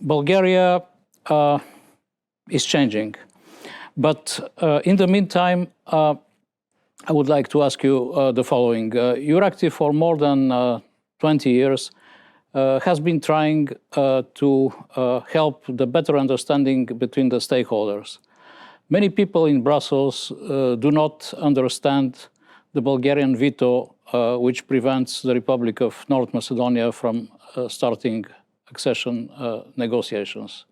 Bulgaria is changing. But in the meantime, I would like to ask you the following. You're active for more than 20 years, has been trying to help the better understanding between the stakeholders. Many people in Brussels do not understand the Bulgarian veto, which prevents the Republic of North Macedonia from starting accession negotiations.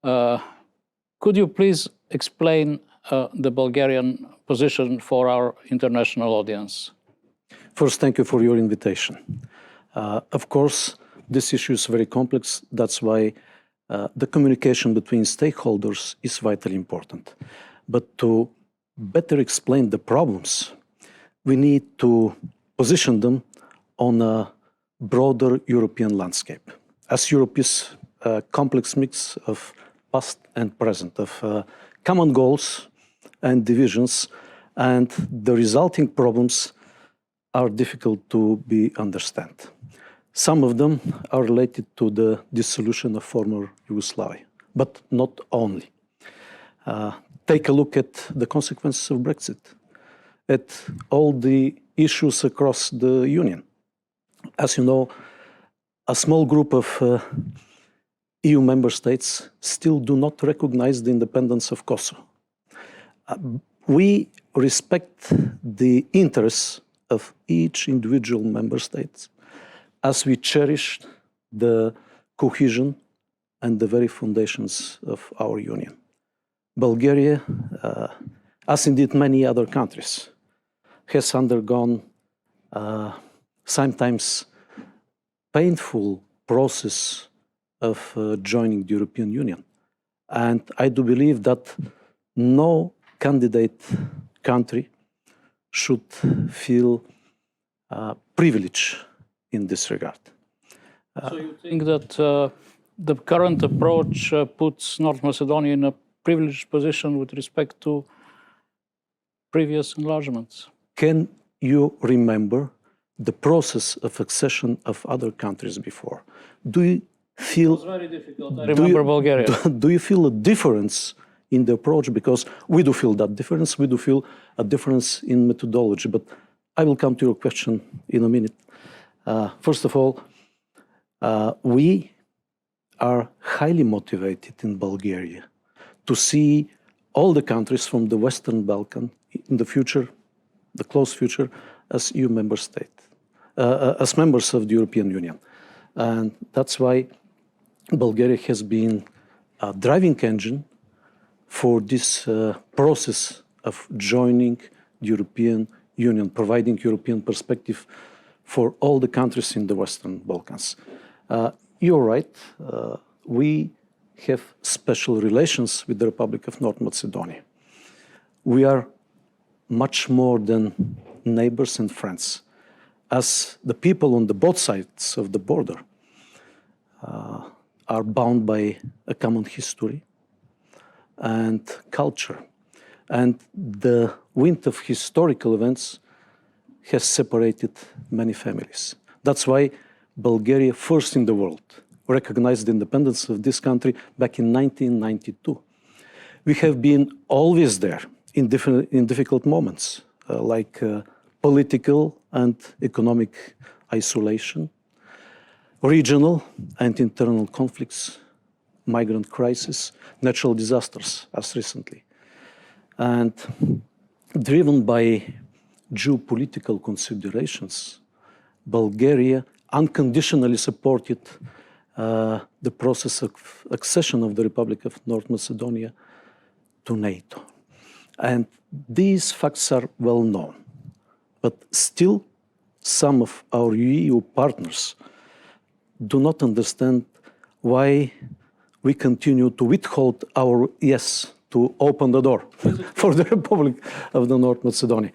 Could you please explain the Bulgarian position for our international audience? First, thank you for your invitation. Of course, this issue is very complex. That's why the communication between stakeholders is vitally important. But to better explain the problems, we need to position them on a broader European landscape. As Europe is a complex mix of past and present, of common goals and divisions, and the resulting problems are difficult to be understood. Some of them are related to the dissolution of former Yugoslavia, but not only. Take a look at the consequences of Brexit, at all the issues across the Union. As you know, a small group of EU member states still do not recognize the independence of Kosovo. We respect the interests of each individual member state as we cherish the cohesion and the very foundations of our union. Bulgaria, as indeed many other countries, has undergone sometimes painful process of joining the European Union. And I do believe that no candidate country should feel privilege in this regard. So you think that the current approach puts North Macedonia in a privileged position with respect to previous enlargements? Can you remember the process of accession of other countries before? Do you feel... It was very difficult. I remember Bulgaria. Do you feel a difference in the approach? Because we do feel that difference. We do feel a difference in methodology. But I will come to your question in a minute. First of all, we are highly motivated in Bulgaria to see all the countries from the Western Balkan in the future, the close future, as EU member state, as members of the European Union. And that's why Bulgaria has been a driving engine for this process of joining the European Union, providing European perspective for all the countries in the Western Balkans. You're right, we have special relations with the Republic of North Macedonia. We are much more than neighbors and friends, as the people on the both sides of the border are bound by a common history and culture. And the wind of historical events has separated many families. That's why Bulgaria, first in the world, recognized the independence of this country back in 1992. We have been always there in difficult moments, like political and economic isolation, regional and internal conflicts, migrant crisis, natural disasters, as recently. And driven by geopolitical considerations, Bulgaria unconditionally supported the process of accession of the Republic of North Macedonia to NATO. And these facts are well known. But still, some of our EU partners do not understand why we continue to withhold our yes to open the door for the Republic of the North Macedonia.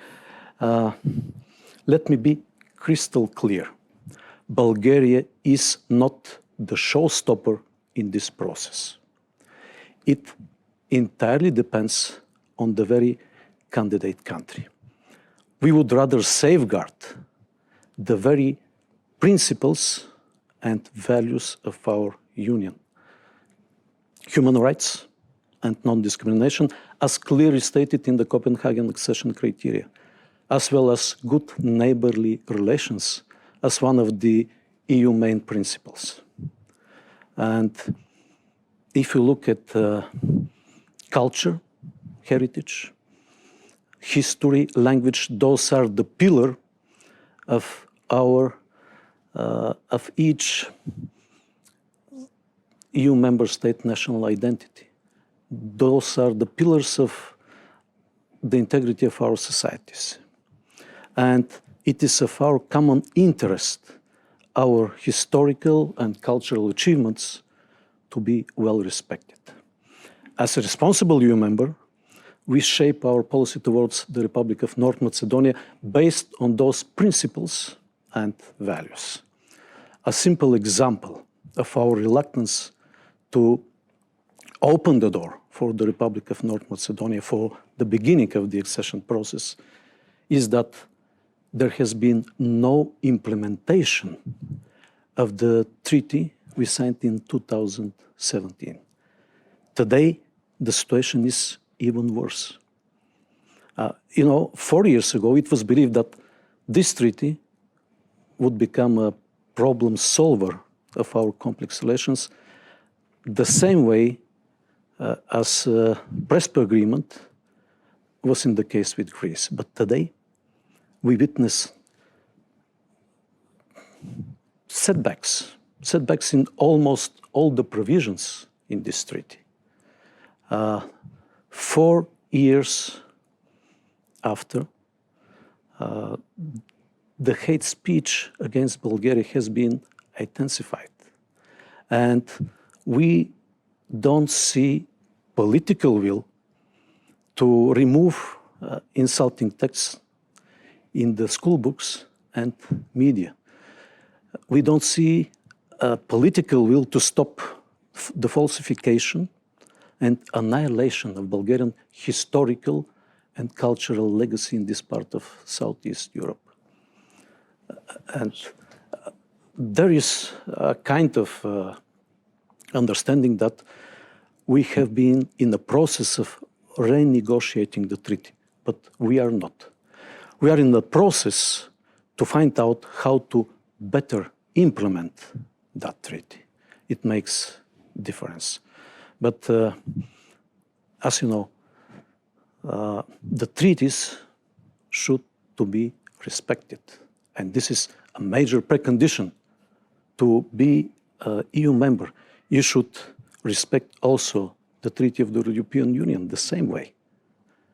Let me be crystal clear. Bulgaria is not the showstopper in this process. It entirely depends on the very candidate country. We would rather safeguard the very principles and values of our union, human rights and non-discrimination, as clearly stated in the Copenhagen accession criteria, as well as good neighborly relations as one of the EU main principles. And if you look at culture, heritage, history, language, those are the pillar of of each EU member state national identity. Those are the pillars of the integrity of our societies. And it is of our common interest, our historical and cultural achievements, to be well respected. As a responsible EU member, we shape our policy towards the Republic of North Macedonia based on those principles and values. A simple example of our reluctance to open the door for the Republic of North Macedonia for the beginning of the accession process is that there has been no implementation of the treaty we signed in 2017. Today, the situation is even worse. 4 years ago, it was believed that this treaty would become a problem solver of our complex relations, the same way as Prespa agreement was in the case with Greece. But today, we witness setbacks in almost all the provisions in this treaty. 4 years after, the hate speech against Bulgaria has been intensified. And we don't see political will to remove insulting texts in the school books and media. We don't see a political will to stop the falsification and annihilation of Bulgarian historical and cultural legacy in this part of Southeast Europe. And there is a kind of understanding that we have been in the process of renegotiating the treaty, but we are not. We are in the process to find out how to better implement that treaty. It makes difference. But as you know, the treaties should to be respected. And this is a major precondition to be an EU member. You should respect also the Treaty of the European Union the same way.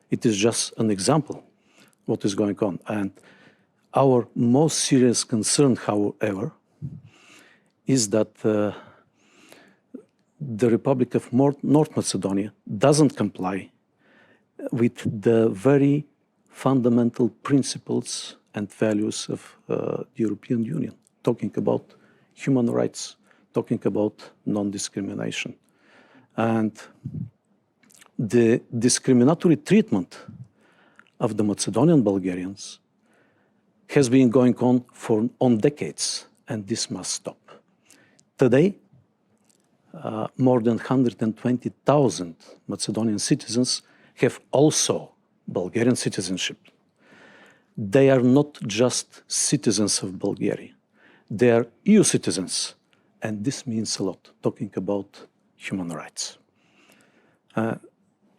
It is just an example what is going on. And our most serious concern, however, is that the Republic of North Macedonia doesn't comply with the very fundamental principles and values of the European Union, talking about human rights, talking about non-discrimination. And the discriminatory treatment of the Macedonian Bulgarians has been going on decades, and this must stop. Today, more than 120,000 Macedonian citizens have also Bulgarian citizenship. They are not just citizens of Bulgaria. They are EU citizens, and this means a lot, talking about human rights.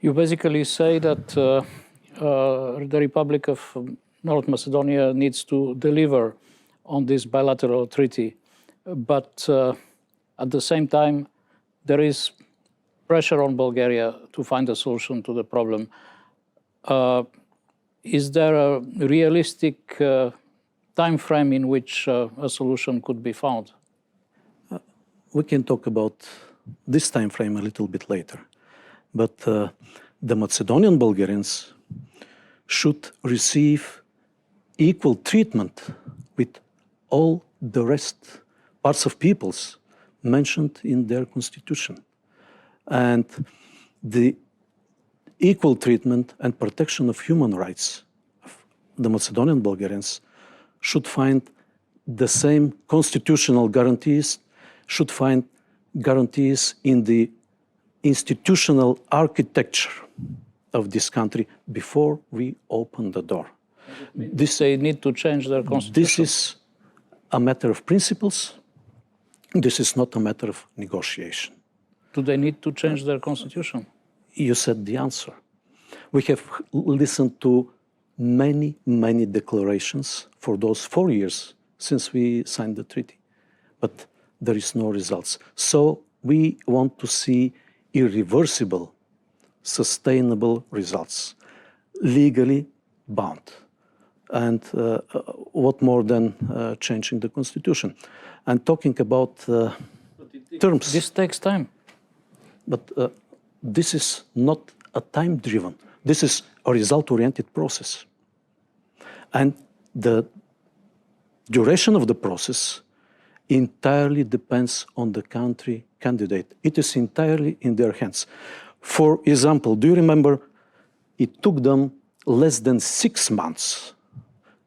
You basically say that the Republic of North Macedonia needs to deliver on this bilateral treaty, but at the same time, there is pressure on Bulgaria to find a solution to the problem. Is there a realistic time frame in which a solution could be found? We can talk about this time frame a little bit later. But the Macedonian Bulgarians should receive equal treatment with all the rest parts of peoples mentioned in their constitution. And the equal treatment and protection of human rights of the Macedonian Bulgarians should find the same constitutional guarantees, should find guarantees in the institutional architecture of this country before we open the door. They need to change their constitution. This is a matter of principles. This is not a matter of negotiation. Do they need to change their constitution? You said the answer. We have listened to many, many declarations for those 4 years since we signed the treaty, but there is no results. So we want to see irreversible, sustainable results, legally bound. And what more than changing the constitution? And talking about terms. This takes time. But this is not a time-driven. This is a result-oriented process. And the duration of the process entirely depends on the country candidate. It is entirely in their hands. For example, do you remember it took them less than 6 months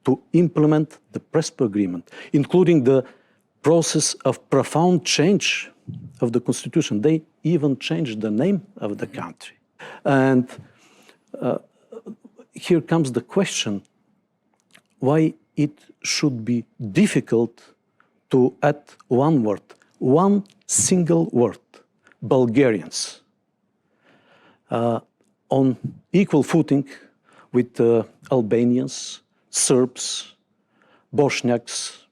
to implement the Prespa agreement, including the process of profound change of the constitution. They even changed the name of the country. And here comes the question why it should be difficult to add one word, one single word, Bulgarians, on equal footing with Albanians, Serbs, Bosniaks,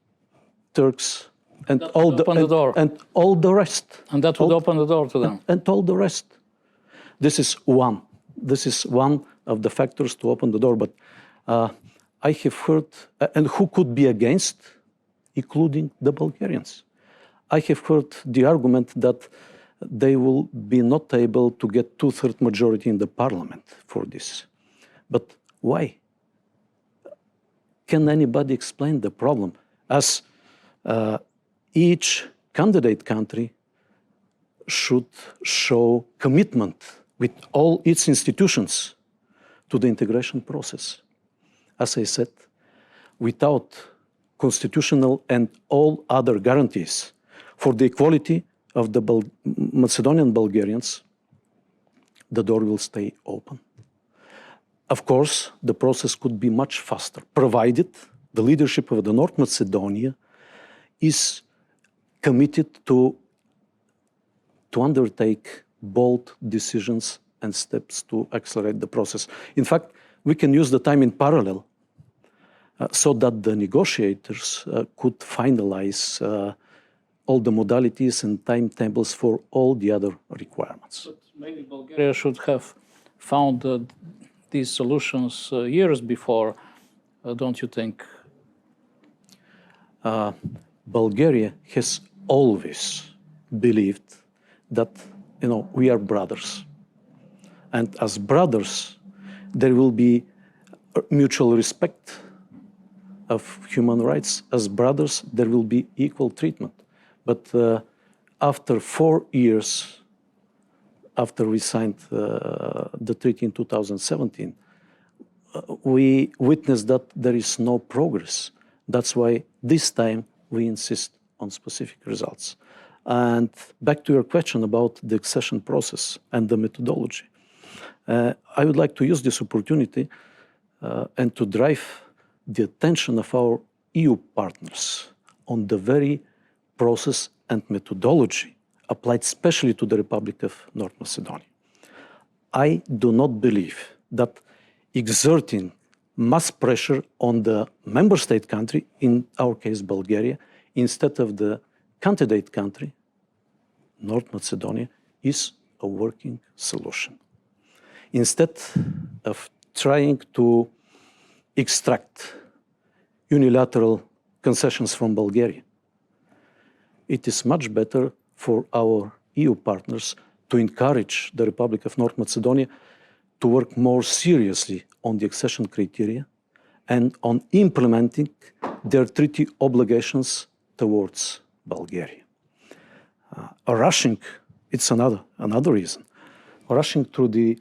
Turks, and all the rest. And that would open the door to them. And all the rest. This is one. This is one of the factors to open the door. But I have heard, and who could be against, including the Bulgarians. I have heard the argument that they will be not able to get 2/3 majority in the parliament for this. But why? Can anybody explain the problem? As each candidate country should show commitment with all its institutions to the integration process. As I said, without constitutional and all other guarantees for the equality of the Macedonian Bulgarians, the door will stay open. Of course, the process could be much faster, provided the leadership of the North Macedonia is committed to undertake bold decisions and steps to accelerate the process. In fact, we can use the time in parallel so that the negotiators could finalize all the modalities and timetables for all the other requirements. But maybe Bulgaria should have found these solutions years before, don't you think? Bulgaria has always believed that, we are brothers. And as brothers, there will be mutual respect of human rights. As brothers, there will be equal treatment. But after 4 years, after we signed the treaty in 2017, we witnessed that there is no progress. That's why this time we insist on specific results. And back to your question about the accession process and the methodology. I would like to use this opportunity and to drive the attention of our EU partners on the very process and methodology applied especially to the Republic of North Macedonia. I do not believe that exerting mass pressure on the member state country, in our case Bulgaria, instead of the candidate country, North Macedonia, is a working solution. Instead of trying to extract unilateral concessions from Bulgaria, it is much better for our EU partners to encourage the Republic of North Macedonia to work more seriously on the accession criteria and on implementing their treaty obligations towards Bulgaria. Rushing, it's another reason. Rushing through the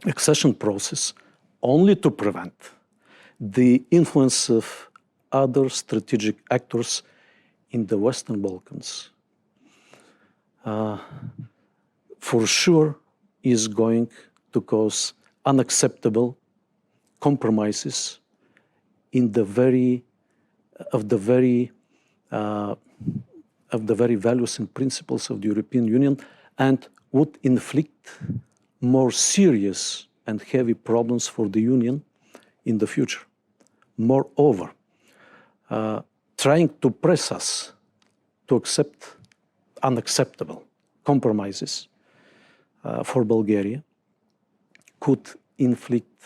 accession process only to prevent the influence of other strategic actors in the Western Balkans. for sure is going to cause unacceptable compromises in the very values and principles of the European Union, and would inflict more serious and heavy problems for the Union in the future. Moreover, trying to press us to accept unacceptable compromises for Bulgaria could inflict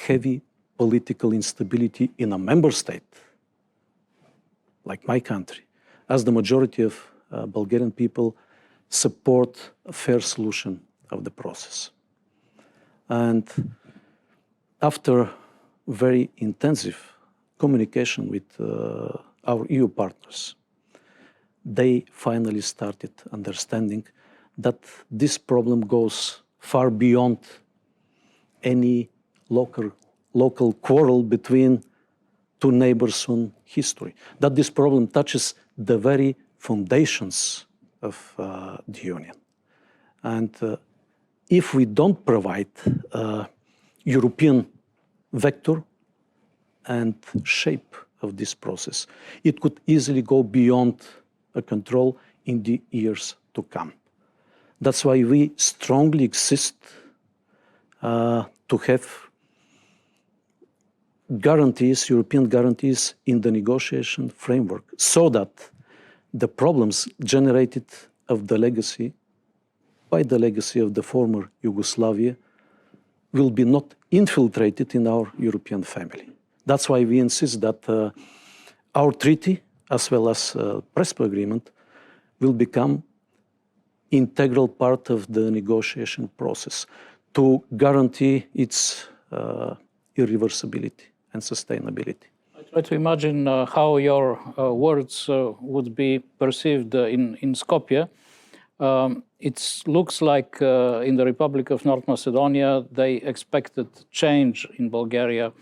heavy political instability in a member state like my country, as the majority of Bulgarian people support a fair solution of the process. And after very intensive communication with our EU partners, they finally started understanding that this problem goes far beyond any local quarrel between two neighbors on history, that this problem touches the very foundations of the Union. And if we don't provide a European vector and shape of this process, it could easily go beyond a control in the years to come. That's why we strongly insist to have guarantees, European guarantees in the negotiation framework, so that the problems generated by the legacy of the former Yugoslavia will be not infiltrated in our European family. That's why we insist that our treaty, as well as Prespa agreement, will become integral part of the negotiation process to guarantee its irreversibility and sustainability. I try to imagine how your words would be perceived in Skopje. It looks like in the Republic of North Macedonia, they expected change in Bulgaria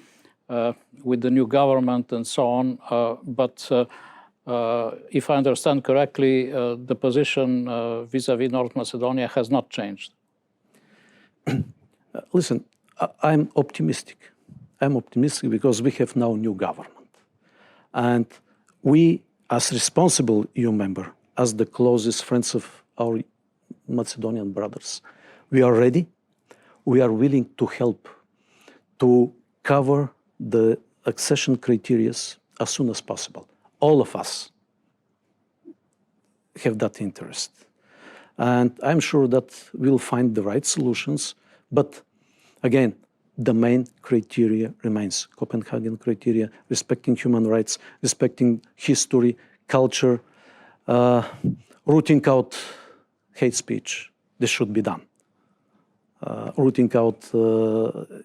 with the new government and so on. But if I understand correctly, the position vis-à-vis North Macedonia has not changed. Listen, I'm optimistic. I'm optimistic because we have now new government. And we, as responsible EU member, as the closest friends of our Macedonian brothers, we are ready. We are willing to help to cover the accession criteria as soon as possible. All of us have that interest. And I'm sure that we'll find the right solutions. But again, the main criteria remains Copenhagen criteria, respecting human rights, respecting history, culture, rooting out hate speech. This should be done. Rooting out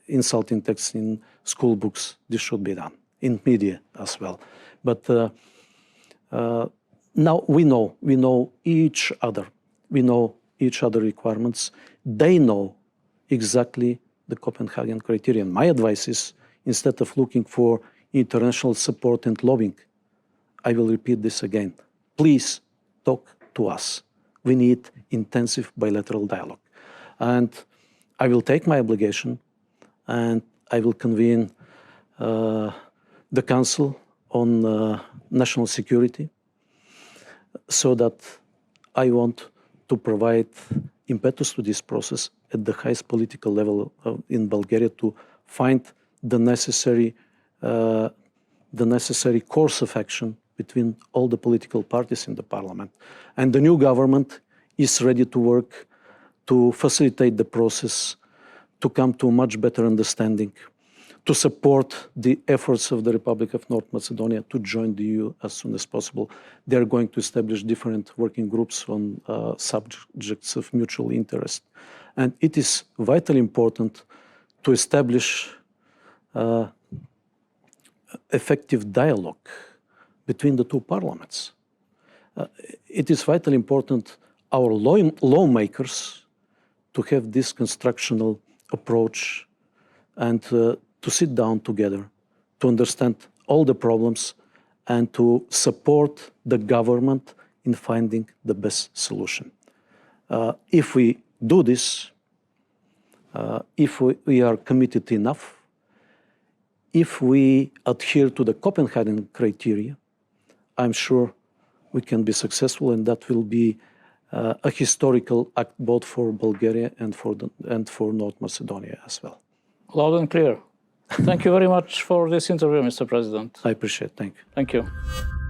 insulting texts in school books. This should be done. In media as well. But now we know each other. We know each other requirements. They know exactly the Copenhagen criterion. My advice is, instead of looking for international support and lobbying, I will repeat this again. Please talk to us. We need intensive bilateral dialogue. And I will take my obligation and I will convene the Council on National Security, so that I want to provide impetus to this process at the highest political level in Bulgaria to find the necessary course of action between all the political parties in the parliament. And the new government is ready to work to facilitate the process, to come to a much better understanding, to support the efforts of the Republic of North Macedonia to join the EU as soon as possible. They are going to establish different working groups on subjects of mutual interest. And it is vitally important to establish effective dialogue between the two parliaments. It is vitally important our lawmakers to have this constructional approach and to sit down together, to understand all the problems and to support the government in finding the best solution. If we do this, if we are committed enough, if we adhere to the Copenhagen criteria, I'm sure we can be successful, and that will be a historical act both for Bulgaria and for North Macedonia as well. Loud and clear. Thank you very much for this interview, Mr. President. I appreciate it. Thank you. Thank you.